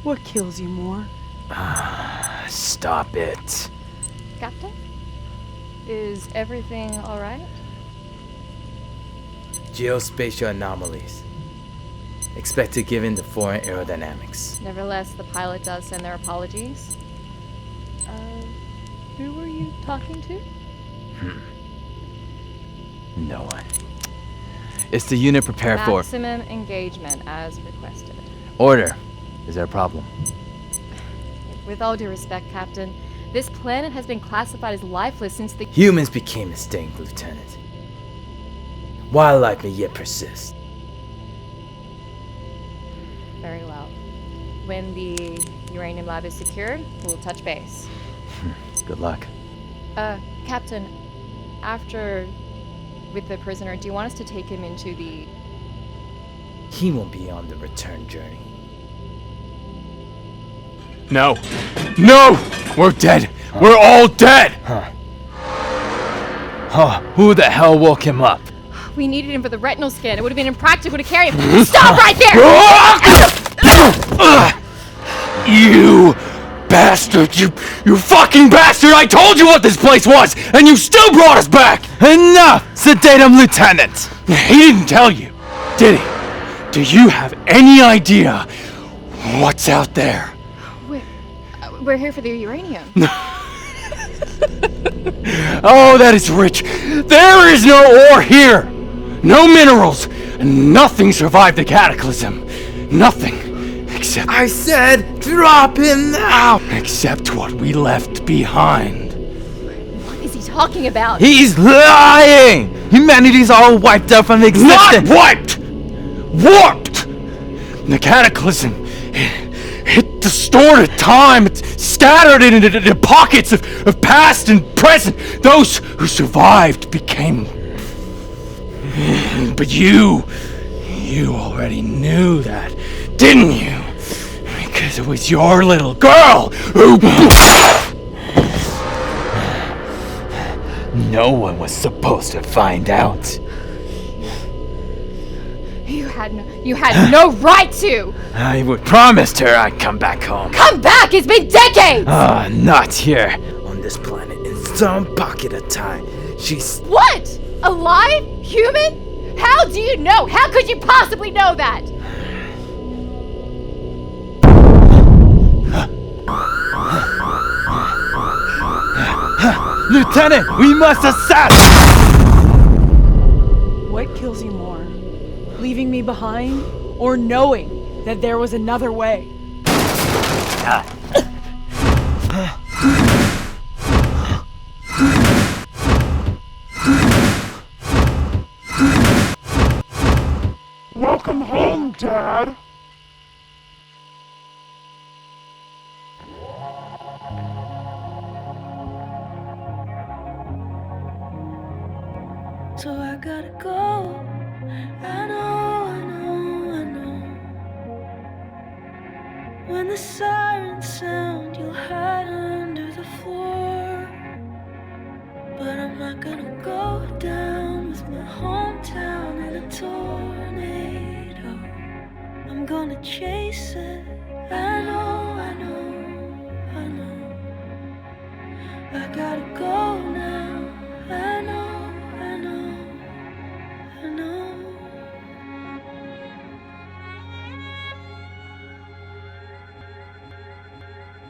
What kills you more? Stop it. Captain? Is everything alright? Geospatial anomalies. Expected given the foreign aerodynamics. Nevertheless, the pilot does send their apologies. Who were you talking to? No one. It's the unit prepared for Maximum engagement as requested. order. Is there a problem? With all due respect, Captain, this planet has been classified as lifeless since the Humans became extinct, Lieutenant. Wildlife may yet persist. Very well. When the uranium lab is secured, we'll touch base. Good luck. Captain, after with the prisoner, do you want us to take him into the... He won't be on the return journey. No. No! We're dead! We're all dead! Who the hell woke him up? We needed him for the retinal scan. It would have been impractical to carry him. Stop right there! You bastard! You fucking bastard! I told you what this place was, and you still brought us back! Enough! Sedate him, Lieutenant! He didn't tell you, did he? Do you have any idea what's out there? We're here for the uranium. Oh, that is rich. There is no ore here. No minerals. Nothing survived the cataclysm. Nothing. Except... I said, drop him now! Except what we left behind. What is he talking about? He's lying! Humanity's all wiped out from existence! Not wiped! Warped! The cataclysm... It distorted time. It scattered it into pockets of past and present. Those who survived became... But you already knew that, didn't you? Because it was your little girl who... No one was supposed to find out. You had no right to! I would promised her I'd come back home. Come back! It's been decades! Not here. On this planet, in some pocket of time, she's... What? Alive? Human? How do you know? How could you possibly know that? Lieutenant, we must assess! What kills you more? Leaving me behind, or knowing that there was another way? Welcome home, Dad. So I gotta go. I know. When the sirens sound, you'll hide under the floor. But I'm not gonna go down with my hometown in a tornado. I'm gonna chase it. I know. I gotta go.